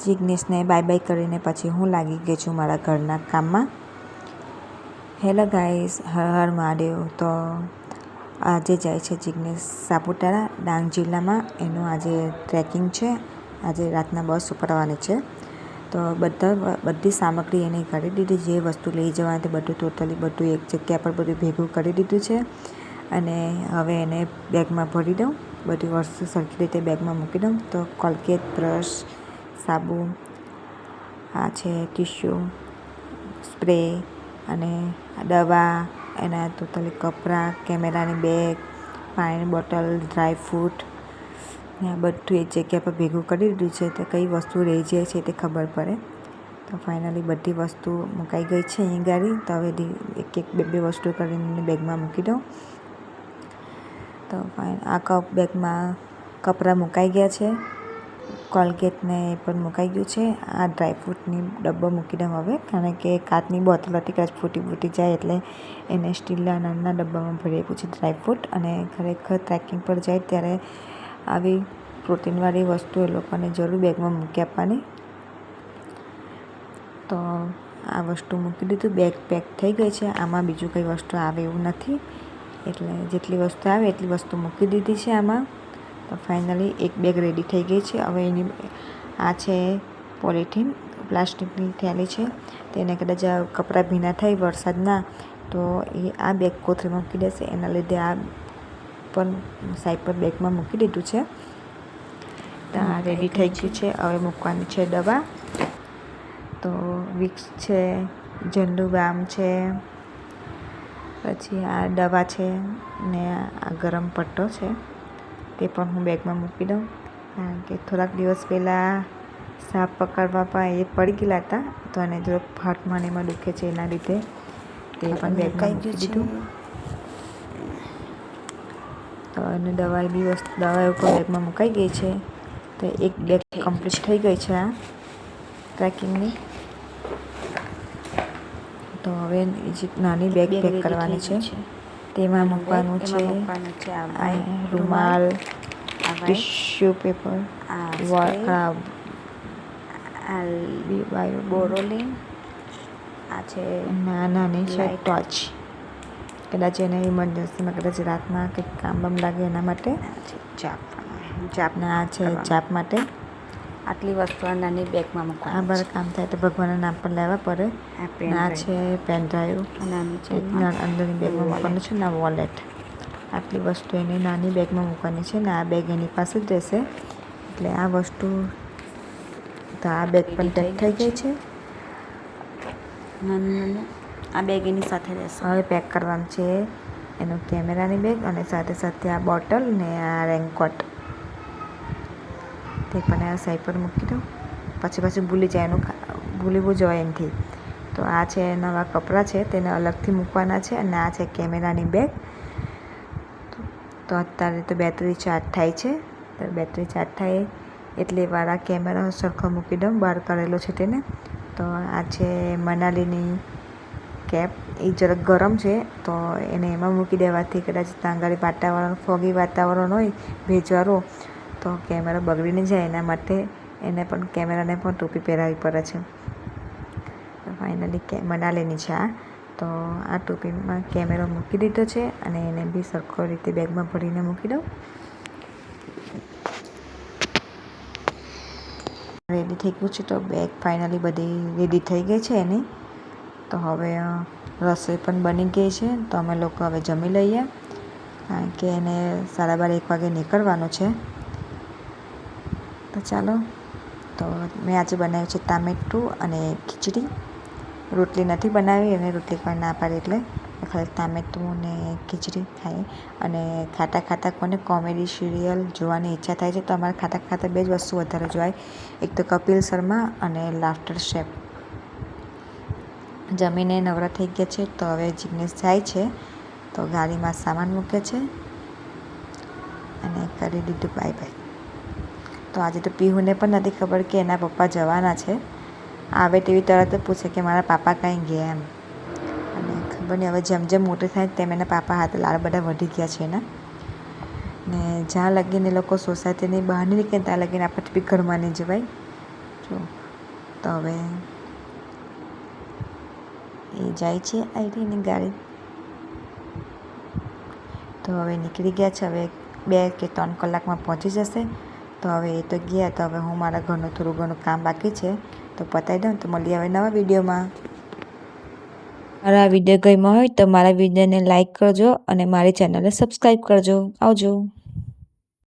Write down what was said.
જિગ્નેશને bye bye કરીને પછી હું લાગી ગઈ છું મારા ઘરના કામમાં. Hello guys, Har Har Mahadev. તો આજે જાય છે જિગ્નેશ સાપુતારા, ડાંગ જિલ્લામાં. એનું આજે ટ્રેકિંગ છે. આજે રાતના બસ ઉપડવાની છે. તો બધી સામગ્રી એને કરી દીધી. જે વસ્તુ લઈ જવાની તે બધું ટોટલી બધું એક જગ્યા પર બધું ભેગું કરી દીધું છે. અને હવે એને બેગમાં ભરી દઉં. બધી વસ્તુ સરખી રીતે બેગમાં મૂકી દઉં. તો કોલગેટ, બ્રશ, સાબુ, આ છે ટીશ્યુ, સ્પ્રે અને દવા, એના ટોટલી કપડાં, કેમેરાની બેગ, પાણીની બોટલ, ડ્રાયફ્રૂટ ને આ બધું એક જગ્યા પર ભેગું કરી દીધું છે. તો કઈ વસ્તુ રહી જાય છે તે ખબર પડે. તો ફાઇનલી બધી વસ્તુ મુકાઈ ગઈ છે અહીં ગાડી. તો હવે એક બે વસ્તુ કરીને બેગમાં મૂકી દઉં. તો આ બેગમાં કપડાં મુકાઈ ગયા છે. કોલગેટને એ પણ મુકાઈ ગયું છે. આ ડ્રાયફ્રૂટની ડબ્બો મૂકી દઉં હવે, કારણ કે કાચની બોટલ હતી કદાચ ફૂટી જાય એટલે એને સ્ટીલના નાના ડબ્બામાં ભરી આપ્યું છે ડ્રાયફ્રૂટ. અને ખરેખર ટ્રેકિંગ પર જાય ત્યારે આવી પ્રોટીનવાળી વસ્તુ એ લોકોને જરૂર બેગમાં મૂકી આપવાની. તો આ વસ્તુ મૂકી દીધું. બેગ પેક થઈ ગઈ છે. આમાં બીજું કંઈ વસ્તુ આવે એવું નથી, એટલે જેટલી વસ્તુ આવે એટલી વસ્તુ મૂકી દીધી છે આમાં. તો ફાઇનલી એક બેગ રેડી થઈ ગઈ છે. હવે એની આ છે પોલિથીન, પ્લાસ્ટિકની થેલી છે. તેને કદાચ કપડાં ભીના થાય વરસાદના તો એ આ બેગ કોથળીમાં મૂકી દેશે. એના લીધે આ પણ સાઈડ પર બેગમાં મૂકી દીધું છે. તો આ રેડી થઈ ગયું છે. હવે મૂકવાની છે દવા. તો વિક્સ છે, ઝંડુબામ છે, પછી આ દવા છે ને આ ગરમ પટ્ટો છે. તે પણ હું બેગમાં મૂકી દઉં, કારણ કે થોડાક દિવસ પહેલાં સાપ પકડવા પણ એ પડી ગયેલા હતા. તો એને થોડુંક હાથમાં એમાં દુખે છે એના લીધે તે પણ બેગમાં મૂકી દીધું. તો એને દવા પણ બેગમાં મુકાઈ ગઈ છે. તો એક બેગ કમ્પ્લીટ થઈ ગઈ છે આ ટ્રેકિંગની. તો હવે નાની બેગ પેક કરવાની છે. તેમાં મૂકવાનું છે રૂમાલ, ટિશ્યુ પેપર, બોરોલિન, આ છે નાની છે ટોર્ચ, કદાચ એને ઇમરજન્સીમાં કદાચ રાતના કંઈક કામ બામ લાગે એના માટે. ચાપના આ છે ચાપ માટે. આટલી વસ્તુ નાની બેગમાં મૂકવાની. આ બધા કામ થાય તો ભગવાનના નામ પર લેવા પડે. આ છે પેન ડ્રાઈવ, અંદરની બેગમાં મૂકવાનું છે ને વોલેટ. આટલી વસ્તુ એની નાની બેગમાં મૂકવાની છે ને આ બેગ એની પાસે જ રહેશે. એટલે આ વસ્તુ, તો આ બેગ પણ પેક થઈ ગઈ છે. આ બેગ એની સાથે રહેશે. હવે પેક કરવાનું છે એનું કેમેરાની બેગ, અને સાથે સાથે આ બોટલ ને આ રેનકોટ. તે પણ આ સાઈડ પર મૂકી દઉં. પછી ભૂલી જાય, ભૂલી જવાય એમથી. તો આ છે નવા કપડાં છે, તેને અલગથી મૂકવાના છે. અને આ છે કેમેરાની બેગ. તો અત્યારે તો બેટરી ચાર્જ થાય છે. તો બેટરી ચાર્જ થાય એટલે વાળા કેમેરા સરખો મૂકી દઉં, બહાર કરેલો છે તેને. તો આ છે મનાલીની કેપ. એ જરાક ગરમ છે તો એને એમાં મૂકી દેવાથી કદાચ તાંગાળી વાતાવરણ, ફોગી વાતાવરણ હોય ભેજવાળું, તો કેમેરો બગડી ન જાય. એના માટે એને પણ કેમેરાને પણ ટોપી પહેરાવી પડે છે. તો ફાઇનલી મનાલીની છે આ. તો આ ટોપીમાં કેમેરો મૂકી દીધો છે અને એને બી સરખો રીતે બેગમાં ભરીને મૂકી દઉં. રેડી થઈ ગયું છે. તો બેગ ફાઇનલી બધી રેડી થઈ ગઈ છે એની. તો હવે રસોઈ પણ બની ગઈ છે. તો અમે લોકો હવે જમી લઈએ, કારણ કે એને 12:30 1 વાગે નીકળવાનું છે. તો ચાલો. તો મેં આજે બનાવ્યું છે ટામેટું અને ખીચડી. રોટલી નથી બનાવી, અને રોટલી કોઈ ના પાડે એટલે ખાલી ટામેટું ને ખીચડી ખાઈએ. અને ખાતા કોને કોમેડી સિરિયલ જોવાની ઈચ્છા થાય છે તો અમારે ખાતા બે જ વસ્તુ વધારે જોવાય, એક તો કપિલ શર્મા અને લાફ્ટર શેફ. જમીને નવરા થઈ ગયા છે. તો હવે જિગ્નેશ જાય છે. તો ગાડીમાં સામાન મૂકે છે અને કરી દીધું બાય બાય. તો આજે તો પીહુને પણ નથી ખબર કે એના પપ્પા જવાના છે. આવે તેવી તરત જ પૂછે કે મારા પાપા કાંઈ ગયા એમ. અને ખબર નહીં, હવે જેમ મોટી થાય તેમ એના પાપા હાથે લાડ બધા વધી ગયા છે એના. ને જ્યાં લગીને એ લોકો સોસાયટીની બહાર નહીં નીકળે ત્યાં લગીને આપણે બી ઘરમાં નહીં જવાય. જો તો હવે એ જાય છે આઈટીની ગાડી. તો હવે નીકળી ગયા છે. હવે 2 કે 3 કલાકમાં પહોંચી જશે. તો હવે એ તો ગયા. તો હવે હું મારા ઘરનું થોડું ઘણું કામ બાકી છે તો પતાવી દઉં. તો મળીએ હવે નવા વિડીયોમાં. મારા વિડીયો ગમ્યો હોય તો મારા વિડીયોને લાઈક કરજો અને મારી ચેનલને સબસ્ક્રાઈબ કરજો. આવજો.